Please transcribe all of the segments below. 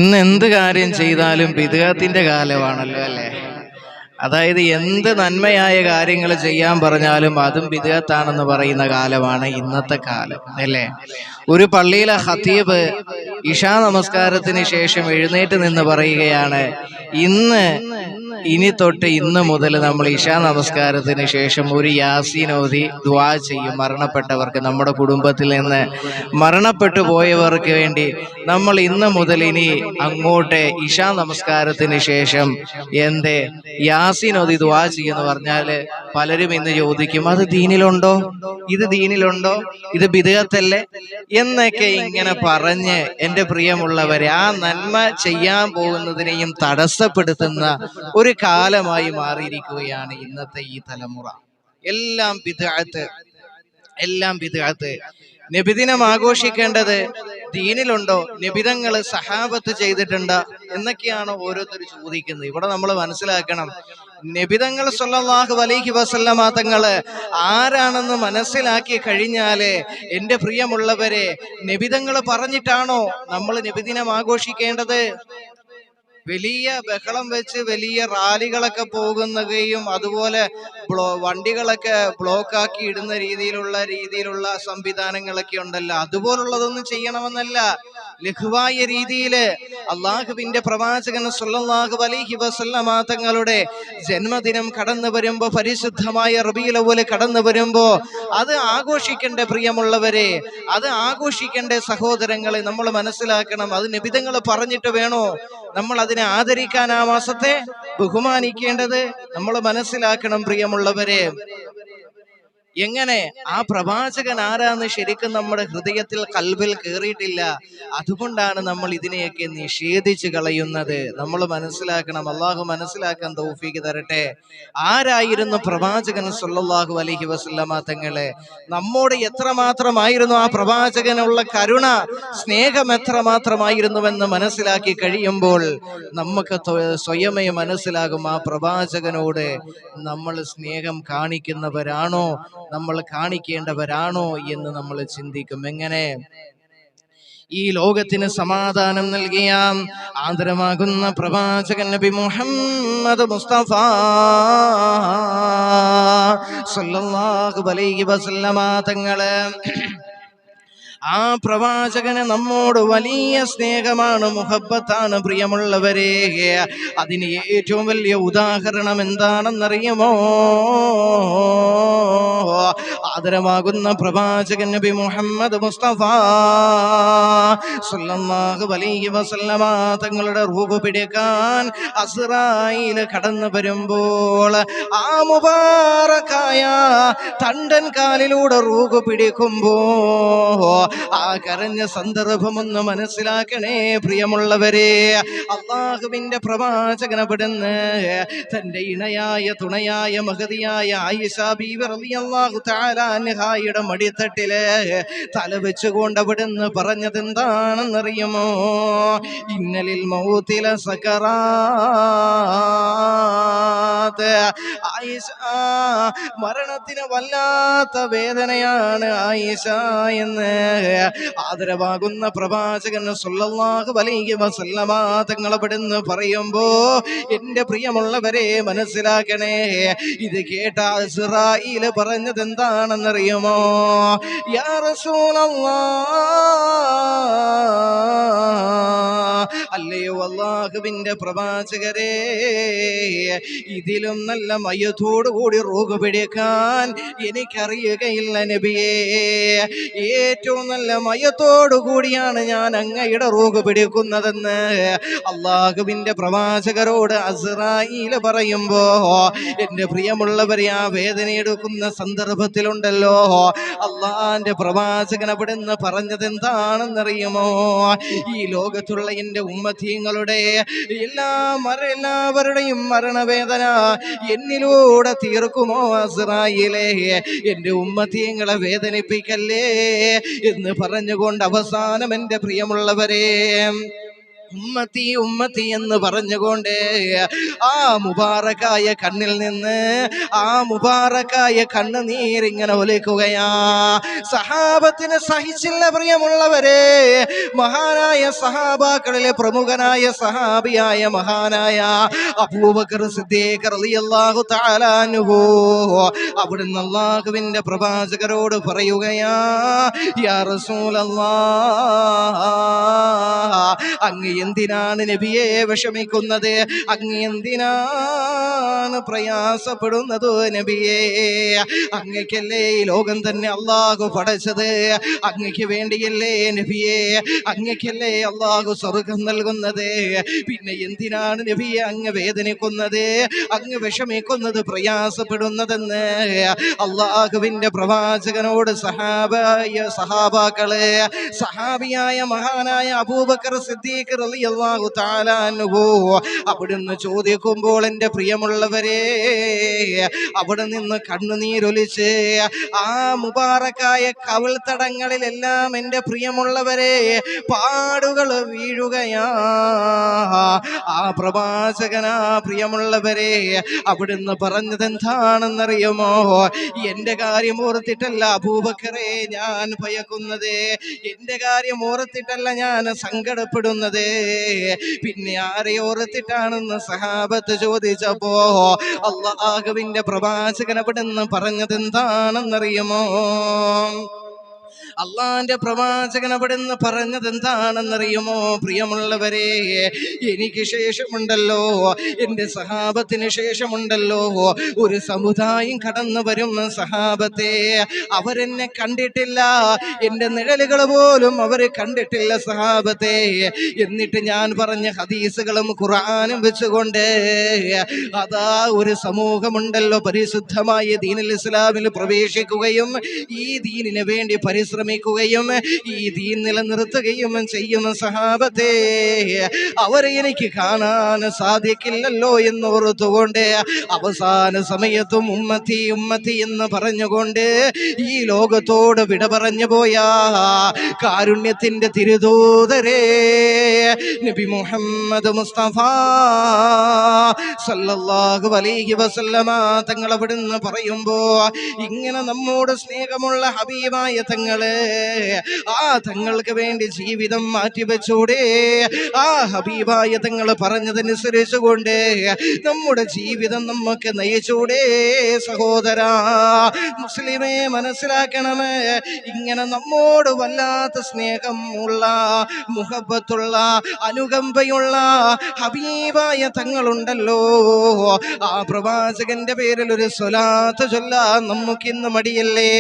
ഇന്ന് എന്ത് കാര്യം ചെയ്താലും ബിദ്അത്തിന്റെ കാലമാണല്ലോ അല്ലേ? അതായത് എന്ത് നന്മയായ കാര്യങ്ങൾ ചെയ്യാൻ പറഞ്ഞാലും അതും ബിദ്അത്താണെന്ന് പറയുന്ന കാലമാണ് ഇന്നത്തെ കാലം അല്ലേ? ഒരു പള്ളിയിലെ ഖതീബ് ഇശാ നമസ്കാരത്തിന് ശേഷം എഴുന്നേറ്റ് നിന്ന് പറയുകയാണ്, ഇന്ന് മുതൽ നമ്മൾ ഇശാ നമസ്കാരത്തിന് ശേഷം ഒരു യാസീൻ ഓതി ദുആ ചെയ്യും. മരണപ്പെട്ടവർക്ക്, നമ്മുടെ കുടുംബത്തിൽ നിന്ന് മരണപ്പെട്ടു പോയവർക്ക് വേണ്ടി നമ്മൾ ഇന്ന് മുതൽ ഇനി അങ്ങോട്ട് ഇശാ നമസ്കാരത്തിന് ശേഷം യാസീൻ ഓതി ദുആ ചെയ്യുമെന്ന് പറഞ്ഞാൽ പലരും ഇന്ന് ചോദിക്കും, അത് ദീനിലുണ്ടോ? ഇത് ബിദ്അത്തല്ലേ എന്നൊക്കെ ഇങ്ങനെ പറഞ്ഞ് എൻ്റെ പ്രിയമുള്ളവരെ, ആ നന്മ ചെയ്യാൻ പോകുന്നതിനെയും തടസ്സപ്പെടുത്തുന്ന ഒരു കാലമായി മാറിയിരിക്കുകയാണ് ഇന്നത്തെ ഈ തലമുറ. എല്ലാം ബിദ്അത്ത്. നബിദിനം ആഘോഷിക്കേണ്ടത് ദീനിലുണ്ടോ? നബിതങ്ങള് സഹാബത്ത് ചെയ്തിട്ടുണ്ടോ എന്നൊക്കെയാണ് ഓരോരുത്തർ ചോദിക്കുന്നത്. ഇവിടെ നമ്മൾ മനസ്സിലാക്കണം, നബിതങ്ങൾ സ്വല്ലല്ലാഹു അലൈഹി വസല്ലമ തങ്ങള് ആരാണെന്ന് മനസ്സിലാക്കി കഴിഞ്ഞാല്, എൻ്റെ പ്രിയമുള്ളവരെ, നബിതങ്ങൾ പറഞ്ഞിട്ടാണോ നമ്മൾ നബിദിനം ആഘോഷിക്കേണ്ടത്? വലിയ ബഹളം വെച്ച് വലിയ റാലികളൊക്കെ പോകുന്നതും അതുപോലെ വണ്ടികളൊക്കെ ബ്ലോക്കാക്കി ഇടുന്ന രീതിയിലുള്ള സംവിധാനങ്ങളൊക്കെ ഉണ്ടല്ലോ, അതുപോലുള്ളതൊന്നും ചെയ്യണമെന്നല്ല. ലഘുവായ രീതിയില് അള്ളാഹുവിന്റെ പ്രവാചകൻ സ്വല്ലല്ലാഹു അലൈഹി വസല്ലമ തങ്ങളുടെ ജന്മദിനം കടന്നു വരുമ്പോ, പരിശുദ്ധമായ റബീഉൽ അവ്വൽ കടന്നു വരുമ്പോ അത് ആഘോഷിക്കേണ്ട പ്രിയമുള്ളവരെ, അത് ആഘോഷിക്കേണ്ട സഹോദരങ്ങളെ, നമ്മൾ മനസ്സിലാക്കണം. അത് നബിതങ്ങൾ പറഞ്ഞിട്ട് വേണോ നമ്മൾ അതിനെ ആദരിക്കാൻ, ആ മാസത്തെ ബഹുമാനിക്കേണ്ടത്? നമ്മൾ മനസ്സിലാക്കണം പ്രിയമുള്ളവരെ. എങ്ങനെ ആ പ്രവാചകൻ ആരാന്ന് ശരിക്കും നമ്മുടെ ഹൃദയത്തിൽ, കൽബിൽ കയറിയിട്ടില്ല. അതുകൊണ്ടാണ് നമ്മൾ ഇതിനെയൊക്കെ നിഷേധിച്ച് കളയുന്നത്. നമ്മൾ മനസ്സിലാക്കണം. അള്ളാഹു മനസ്സിലാക്കാൻ തൗഫീഖ് തരട്ടെ. ആരായിരുന്നു പ്രവാചകൻ സ്വല്ലല്ലാഹു അലൈഹി വസല്ലമ തങ്ങളെ? നമ്മോട് എത്രമാത്രമായിരുന്നു ആ പ്രവാചകനുള്ള കരുണ, സ്നേഹം എത്രമാത്രമായിരുന്നുവെന്ന് മനസ്സിലാക്കി കഴിയുമ്പോൾ നമുക്ക് സ്വയമേ മനസ്സിലാകും, ആ പ്രവാചകനോട് നമ്മൾ സ്നേഹം കാണിക്കുന്നവരാണോ, നമ്മൾ കാണിക്കേണ്ടവരാണോ എന്ന് നമ്മൾ ചിന്തിക്കും. എങ്ങനെ ഈ ലോകത്തിന് സമാധാനം നൽകിയ ആദരമാകുന്ന പ്രവാചകൻ നബി മുഹമ്മദ് മുസ്തഫ സ്വല്ലല്ലാഹു അലൈഹി വസല്ലമ തങ്ങള്, ആ പ്രവാചകന് നമ്മോട് വലിയ സ്നേഹമാണ്, മുഹബ്ബത്താണ് പ്രിയമുള്ളവരെ. അതിന് ഏറ്റവും വലിയ ഉദാഹരണം എന്താണെന്നറിയുമോ? ആദരമാകുന്ന പ്രവാചകൻ നബി മുഹമ്മദ് മുസ്തഫ സ്വല്ലല്ലാഹു അലൈഹി വസല്ലമ തങ്ങളുടെ റൂഹ് പിടിക്കാൻ അസ്റായീൽ കടന്നു വരുമ്പോൾ, ആ മുബാറക്കായ തണ്ടൻ കാലിലൂടെ റൂഹ് പിടിക്കുമ്പോ ആ കരഞ്ഞ സന്ദർഭമൊന്ന് മനസ്സിലാക്കണേ പ്രിയമുള്ളവരെ. അള്ളാഹുവിന്റെ പ്രവാചകൻ അവിടുന്ന് തന്റെ ഇണയായ തുണയായ മഹതിയായ ആയിഷ ബീവി റളിയല്ലാഹു തആല അൻഹായുടെ മടിത്തട്ടില് തല വെച്ചുകൊണ്ട് അവിടുന്ന് പറഞ്ഞത് എന്താണെന്നറിയുമോ? ഇന്നലിൽ മൗതില സകറാത്ത്. ആയിഷ, മരണത്തിന് വല്ലാത്ത വേദനയാണ് ആയിഷ എന്ന് ആദരവാകുന്ന പ്രവാചകൻ സ്വല്ലല്ലാഹു അലൈഹി വസല്ലമ തങ്ങൾ അവിടുന്ന് പറയുമ്പോ, എന്റെ പ്രിയമുള്ളവരെ മനസ്സിലാക്കണേ. ഇത് കേട്ട ഇസ്രായേൽ പറഞ്ഞത് എന്താണെന്നറിയുമോ? യാ റസൂലല്ലാഹ്, അല്ലയോ അല്ലാഹുവിന്റെ പ്രവാചകരെ, ഇതിലും നല്ല മയ്യത്തോടു കൂടി റൂഹ് പിടിക്കാൻ എനിക്കറിയുകയില്ല നബിയേ. ഏറ്റവും നല്ല മയ്യത്തോടു കൂടിയാണ് ഞാൻ അങ്ങയുടെ റൂഹ് പിടിക്കുന്നതെന്ന് അള്ളാഹുവിന്റെ പ്രവാചകരോട് അസ്റായീൽ പറയുമ്പോ, എന്റെ പ്രിയമുള്ളവരെ, ആ വേദനയെടുക്കുന്ന സന്ദർഭത്തിലുണ്ടല്ലോ, അള്ളാന്റെ പ്രവാചകൻ അവിടുന്ന് പറഞ്ഞത് എന്താണെന്നറിയുമോ? ഈ ലോകത്തുള്ള എന്റെ ഉമ്മത്തീങ്ങളുടെ എല്ലാവരുടെയും മരണവേദന എന്നിലൂടെ തീർക്കുമോ അസ്റായീലേ? എന്റെ ഉമ്മത്തീങ്ങളെ വേദനിപ്പിക്കല്ലേ എന്ന് പറഞ്ഞുകൊണ്ട് അവസാനം, എന്റെ പ്രിയമുള്ളവരെ, ഉമ്മത്തി ഉമ്മത്തി എന്ന് പറഞ്ഞുകൊണ്ട് ആ മുബാറക്കായ കണ്ണിൽ നിന്ന് ആ മുബാറക്കായ കണ്ണുനീരിങ്ങനെ ഒലിക്കുകയാ. സഹാബത്തിന് സഹിച്ചില്ല പ്രിയമുള്ളവരെ. മഹാനായ സഹാബാക്കളിലെ പ്രമുഖനായ സഹാബിയായ മഹാനായ അബൂബക്കർ സിദ്ദീഖ് റളിയല്ലാഹു തആല അൻഹു അവിടുന്ന് അല്ലാഹുവിന്റെ പ്രവാചകരോട് പറയുകയാ, യാ റസൂലല്ലാഹ്, അങ്ങ് എന്തിനാണ് നബിയെ വിഷമിക്കുന്നത്? അങ്ങ് എന്തിനാണ് പ്രയാസപ്പെടുന്നത് നബിയെ? അങ്ങക്കല്ലേ ഈ ലോകം തന്നെ അല്ലാഹു പടച്ചത്? അങ്ങക്ക് വേണ്ടിയല്ലേ നബിയെ? അങ്ങക്കല്ലേ അല്ലാഹു സ്വർഗം നൽകുന്നത്? പിന്നെ എന്തിനാണ് നബിയെ അങ്ങ് വേദനിക്കുന്നത്, അങ്ങ് വിഷമിക്കുന്നത്, പ്രയാസപ്പെടുന്നതെന്ന് അല്ലാഹുവിന്റെ പ്രവാചകനോട് സഹാബാക്കള് സഹാബിയായ മഹാനായ അബൂബക്കർ സിദ്ദീഖ് റളിയല്ലാഹു തആല അൻഹു അവിടുന്ന് ചോദിക്കുമ്പോൾ, എൻ്റെ പ്രിയമുള്ളവരെ, അവിടെ നിന്ന് കണ്ണുനീരൊലിച്ച് ആ മുബാറക്കായ കവിൾത്തടങ്ങളിലെല്ലാം എൻ്റെ പ്രിയമുള്ളവരെ പാടുകൾ വീഴുകയാ. ആ പ്രവാചകനാ പ്രിയമുള്ളവരെ അവിടുന്ന് പറഞ്ഞത് എന്താണെന്നറിയുമോ? എൻ്റെ കാര്യം ഓർത്തിട്ടല്ല അബൂബക്കറെ ഞാൻ ഭയക്കുന്നത്, എൻ്റെ കാര്യം ഓർത്തിട്ടല്ല ഞാൻ സങ്കടപ്പെടുന്നത്, പിന്നെ ആരെ ഓർത്തിട്ടാണെന്ന് സഹാബത്ത് ചോദിച്ചപ്പോ അല്ലാഹുവിന്റെ പ്രവാചകൻ അവിടുന്ന് പറഞ്ഞത് എന്താണെന്നറിയുമോ? അള്ളാന്റെ പ്രവാചകൻ അവിടുന്ന് പറഞ്ഞത് എന്താണെന്നറിയുമോ? പ്രിയമുള്ളവരെ, എനിക്ക് ശേഷമുണ്ടല്ലോ, എൻ്റെ സഹാബത്തിന് ശേഷമുണ്ടല്ലോ ഒരു സമുദായം കടന്നു വരും സഹാബത്തെ. അവരെന്നെ കണ്ടിട്ടില്ല, എൻ്റെ നിഴലുകൾ പോലും അവർ കണ്ടിട്ടില്ല സഹാബത്തെ. എന്നിട്ട് ഞാൻ പറഞ്ഞ ഹദീസുകളും ഖുർആനും വെച്ചുകൊണ്ട് അതാ ഒരു സമൂഹമുണ്ടല്ലോ പരിശുദ്ധമായ ദീനുൽ ഇസ്ലാമിൽ പ്രവേശിക്കുകയും ഈ ദീനിന് വേണ്ടി പരിശ്രമിക്കുകയും ഈ ദീൻ നിലനിർത്തുകയും ചെയ്യും സഹാബത്തെ. അവരെ എനിക്ക് കാണാൻ സാധിക്കില്ലല്ലോ എന്നോർത്തുകൊണ്ട് അവസാന സമയത്തും ഉമ്മത്തി ഉമ്മത്തി എന്ന് പറഞ്ഞുകൊണ്ട് ഈ ലോകത്തോട് വിട പറഞ്ഞു പോയ കാരുണ്യത്തിന്റെ തിരുദൂതരെ നബി മുഹമ്മദ് മുസ്തഫ സല്ലല്ലാഹു അലൈഹി വസല്ലമ തങ്ങൾ അവിടുന്ന് പറയുമ്പോ, ഇങ്ങനെ നമ്മോട് സ്നേഹമുള്ള ഹബീബായ തങ്ങള് ആ തങ്ങൾക്ക് വേണ്ടി ജീവിതം മാറ്റിവെച്ചൂടെ? ആ ഹബീബായ തങ്ങൾ പറഞ്ഞതനുസരിച്ചുകൊണ്ട് നമ്മുടെ ജീവിതം നമുക്ക് നയിച്ചൂടെ സഹോദരാ? മുസ്ലിമേ, മനസ്സിലാക്കണമേ, ഇങ്ങനെ നമ്മോട് വല്ലാത്ത സ്നേഹമുള്ള, മുഹബത്തുള്ള, അനുകമ്പയുള്ള ഹബീബായ തങ്ങളുണ്ടല്ലോ, ആ പ്രവാചകന്റെ പേരിൽ ഒരു സ്വലാത്ത് ചൊല്ലാൻ നമുക്കിന്ന് മടിയല്ലേ?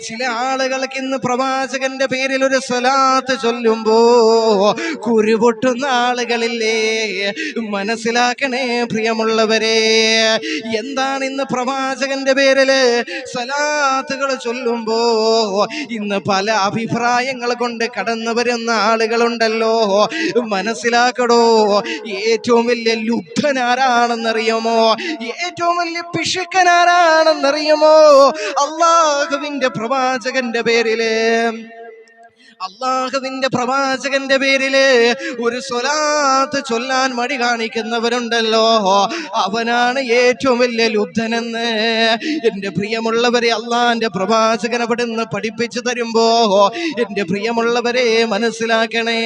ചില ആളുകൾക്ക് ഇന്ന് പ്രവാചകന്റെ പേരിൽ ഒരു സ്വലാത്ത് ചൊല്ലുമ്പോ കുരുപൊട്ടുന്ന ആളുകളില്ലേ? മനസ്സിലാക്കണേ പ്രിയമുള്ളവരെ, എന്താണ് ഇന്ന് പ്രവാചകന്റെ പേരില് സ്വലാത്തുകൾ ചൊല്ലുമ്പോ ഇന്ന് പല അഭിപ്രായങ്ങൾ കൊണ്ട് കടന്നു വരുന്ന ആളുകളുണ്ടല്ലോ. മനസ്സിലാക്കടോ, ഏറ്റവും വലിയ ലുബ്ധനാരാണെന്നറിയുമോ? ഏറ്റവും വലിയ പിശുക്കനാരാണെന്നറിയുമോ? അല്ലാഹുവിന്റെ പ്രവാചകന്റെ പേരില്, അള്ളാഹുവിന്റെ പ്രവാചകന്റെ പേരില് ഒരു സ്വലാത്ത് ചൊല്ലാൻ മടി കാണിക്കുന്നവരുണ്ടല്ലോ, അവനാണ് ഏറ്റവും വലിയ ലുബ്ധനെന്ന് എൻ്റെ പ്രിയമുള്ളവരെ അള്ളാന്റെ പ്രവാചകൻ അവിടുന്ന് പഠിപ്പിച്ചു തരുമ്പോ എൻ്റെ പ്രിയമുള്ളവരെ മനസ്സിലാക്കണേ.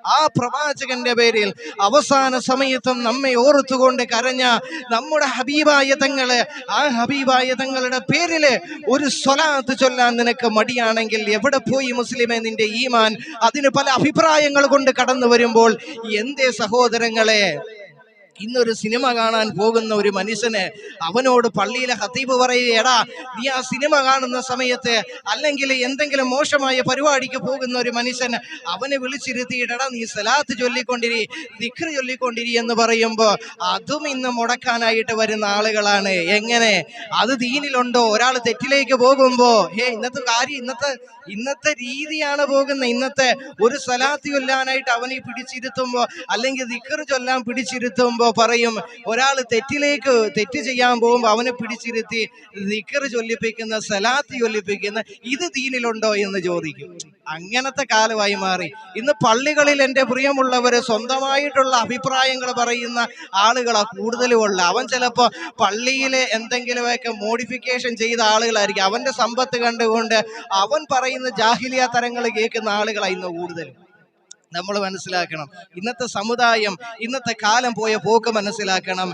ആ പ്രവാചകന്റെ പേരിൽ അവസാന സമയത്തും നമ്മെ ഓർത്തുകൊണ്ട് കരഞ്ഞ നമ്മുടെ ഹബീബായ തങ്ങള്, ആ ഹബീബായ തങ്ങളുടെ പേരില് ഒരു സ്വലാത്ത് ചൊല്ലാൻ നിനക്ക് മടിയാണെങ്കിൽ എവിടെ പോയി മുസ്ലിമേ നിന്റെ ഈമാൻ? അതിന് പല അഭിപ്രായങ്ങൾ കൊണ്ട് കടന്നു വരുമ്പോൾ എന്തേ സഹോദരങ്ങളെ, ഇന്നൊരു സിനിമ കാണാൻ പോകുന്ന ഒരു മനുഷ്യന് അവനോട് പള്ളിയിലെ ഖതീബ് പറയുക, എടാ നീ ആ സിനിമ കാണുന്ന സമയത്ത് അല്ലെങ്കിൽ എന്തെങ്കിലും മോശമായ പരിപാടിക്ക് പോകുന്ന ഒരു മനുഷ്യൻ അവനെ വിളിച്ചിരുത്തിയിടടാ നീ സലാത്ത് ചൊല്ലിക്കൊണ്ടിരി, ദിക്ർ ചൊല്ലിക്കൊണ്ടിരി എന്ന് പറയുമ്പോൾ അതും ഇന്ന് മുടക്കാനായിട്ട് വരുന്ന ആളുകളാണ്. എങ്ങനെ? അത് ദീനിലുണ്ടോ? ഒരാൾ തെറ്റിലേക്ക് പോകുമ്പോ ഇന്നത്തെ കാര്യം, ഇന്നത്തെ രീതിയാണ് പോകുന്നത്. ഇന്നത്തെ ഒരു സലാത്ത് ചൊല്ലാനായിട്ട് അവനെ പിടിച്ചിരുത്തുമ്പോ അല്ലെങ്കിൽ ദിക്ർ ചൊല്ലാൻ പിടിച്ചിരുത്തുമ്പോ പറയും, ഒരാൾ തെറ്റ് ചെയ്യാൻ പോകുമ്പോ അവനെ പിടിച്ചിരുത്തി ദിക്ർ ചൊല്ലിപ്പിക്കുന്ന, സലാത്ത് ചൊല്ലിപ്പിക്കുന്ന, ഇത് ദീനിലുണ്ടോ എന്ന് ചോദിക്കും. അങ്ങനത്തെ കാലമായി മാറി. ഇന്ന് പള്ളികളിൽ എൻ്റെ പ്രിയമുള്ളവര് സ്വന്തമായിട്ടുള്ള അഭിപ്രായങ്ങൾ പറയുന്ന ആളുകളാണ് കൂടുതലും ഉള്ളത്. അവൻ ചിലപ്പോൾ പള്ളിയിലെ എന്തെങ്കിലുമൊക്കെ മോഡിഫിക്കേഷൻ ചെയ്ത ആളുകളായിരിക്കും. അവന്റെ സമ്പത്ത് കണ്ടുകൊണ്ട് അവൻ പറയുന്ന ജാഹിലിയ തരങ്ങൾ കേൾക്കുന്ന ആളുകളാണ് ഇന്ന് കൂടുതൽ. നമ്മൾ മനസ്സിലാക്കണം, ഇന്നത്തെ സമുദായം, ഇന്നത്തെ കാലം പോയ പോക്ക് മനസ്സിലാക്കണം.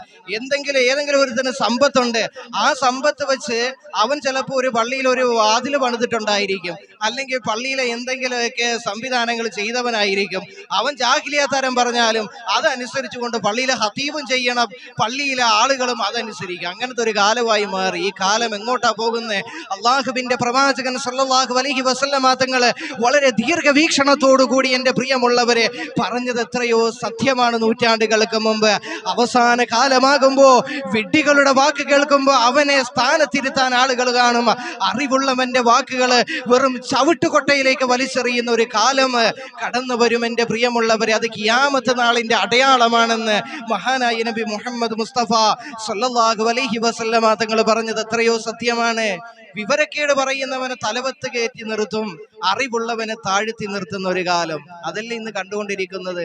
ഏതെങ്കിലും ഒരുത്തിന് സമ്പത്തുണ്ട്, ആ സമ്പത്ത് വെച്ച് അവൻ ചിലപ്പോൾ ഒരു പള്ളിയിൽ ഒരു വാതിൽ പണിതിട്ടുണ്ടായിരിക്കും, അല്ലെങ്കിൽ പള്ളിയിലെ എന്തെങ്കിലുമൊക്കെ സംവിധാനങ്ങൾ ചെയ്തവനായിരിക്കും. അവൻ ജാഹിലിയ തരം പറഞ്ഞാലും അതനുസരിച്ച് കൊണ്ട് പള്ളിയിലെ ഹതീബും ചെയ്യണം, പള്ളിയിലെ ആളുകളും അതനുസരിക്കും. അങ്ങനത്തെ ഒരു കാലമായി മാറി. ഈ കാലം എങ്ങോട്ടാ പോകുന്നത്? അള്ളാഹുവിന്റെ പ്രവാചകൻ സല്ലല്ലാഹു അലൈഹി വസല്ലമ തങ്ങള് വളരെ ദീർഘവീക്ഷണത്തോടു കൂടി എൻ്റെ പ്രിയമുള്ളവരെ പറഞ്ഞത് എത്രയോ സത്യമാണ്. നൂറ്റാണ്ടുകൾക്ക് മുമ്പ് അവസാന കാലമാകുമ്പോ വിഡ്ഢികളുടെ വാക്ക് കേൾക്കുമ്പോ അവനെ സ്ഥാനത്തിരുത്താൻ ആളുകൾ കാണും. അറിവുള്ളവന്റെ വാക്കുകൾ വെറും ചവിട്ടുകൊട്ടയിലേക്ക് വലിച്ചെറിയുന്ന ഒരു കാലം കടന്നു വരും എൻ്റെ പ്രിയമുള്ളവരെ. അത് ഖിയാമത്ത് നാളിന്റെ അടയാളമാണെന്ന് മഹാനായ നബി മുഹമ്മദ് മുസ്തഫ സല്ലല്ലാഹു അലൈഹി വസല്ലമ തങ്ങൾ പറഞ്ഞത് എത്രയോ സത്യമാണ്. വിവരക്കേട് പറയുന്നവനെ തലവത്ത് കയറ്റി നിർത്തും, അറിവുള്ളവനെ താഴ്ത്തി നിർത്തുന്ന ഒരു കാലം. അതല്ലേ ഇന്ന് കണ്ടുകൊണ്ടിരിക്കുന്നത്.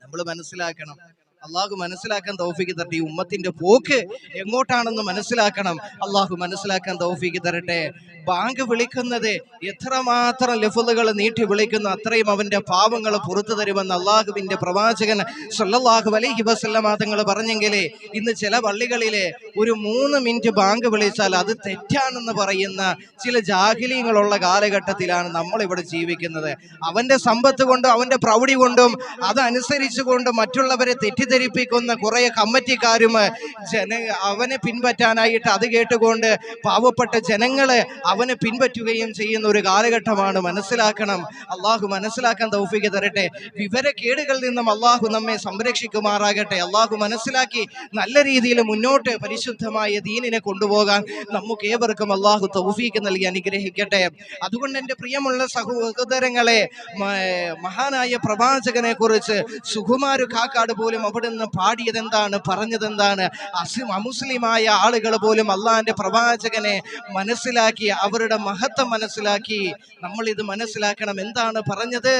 നമ്മൾ മനസ്സിലാക്കണം, അള്ളാഹു മനസ്സിലാക്കാൻ തൗഫീഖ് തരട്ടെ. ഈ ഉമ്മത്തിന്റെ പോക്ക് എങ്ങോട്ടാണെന്ന് മനസ്സിലാക്കണം. അള്ളാഹു മനസ്സിലാക്കാൻ തൗഫീഖ് തരട്ടെ. ബാങ്ക് വിളിക്കുന്നത് എത്രമാത്രം ലഫ്ളുകൾ നീട്ടി വിളിക്കുന്നു, അത്രയും അവന്റെ പാവങ്ങൾ പുറത്തു തരുമെന്ന് അള്ളാഹുവിന്റെ പ്രവാചകൻ സല്ലല്ലാഹു അലൈഹി വസല്ലമ തങ്ങൾ പറഞ്ഞെങ്കിലേ ഇന്ന് ചില പള്ളികളിലെ ഒരു 3 മിനിറ്റ് ബാങ്ക് വിളിച്ചാൽ അത് തെറ്റാണെന്ന് പറയുന്ന ചില ജാഹിലീങ്ങളുള്ള കാലഘട്ടത്തിലാണ് നമ്മൾ ഇവിടെ ജീവിക്കുന്നത്. അവന്റെ സമ്പത്ത് കൊണ്ടും അവന്റെ പ്രൗഢി കൊണ്ടും അതനുസരിച്ചുകൊണ്ട് മറ്റുള്ളവരെ തെറ്റിദ്ധരിപ്പിക്കുന്ന കുറെ കമ്മിറ്റിക്കാരും അവനെ പിൻപറ്റാനായിട്ട് അത് കേട്ടുകൊണ്ട് പാവപ്പെട്ട ജനങ്ങളെ അവനെ പിൻപറ്റുകയും ചെയ്യുന്ന ഒരു കാലഘട്ടമാണ്. മനസ്സിലാക്കണം, അള്ളാഹു മനസ്സിലാക്കാൻ തൗഫീഖ് തരട്ടെ. വിവരക്കേടുകളിൽ നിന്നും അള്ളാഹു നമ്മെ സംരക്ഷിക്കുമാറാകട്ടെ. അള്ളാഹു മനസ്സിലാക്കി നല്ല രീതിയിൽ മുന്നോട്ട് പരിശുദ്ധമായ ദീനിനെ കൊണ്ടുപോകാൻ നമുക്ക് ഏവർക്കും അള്ളാഹു തൗഫീഖ് നൽകി അനുഗ്രഹിക്കട്ടെ. അതുകൊണ്ട് എൻ്റെ പ്രിയമുള്ള സഹോദരങ്ങളെ, മഹാനായ പ്രവാചകനെ കുറിച്ച് സുകുമാരു കാക്കാട് പോലും അവിടുന്ന് പാടിയതെന്താണ്, പറഞ്ഞതെന്താണ്? അമുസ്ലിമായ ആളുകൾ പോലും അള്ളാഹിന്റെ പ്രവാചകനെ മനസ്സിലാക്കി, അവരുടെ മഹത്വം മനസ്സിലാക്കി. നമ്മൾ ഇത് മനസ്സിലാക്കണം. എന്താണ് പറഞ്ഞത്?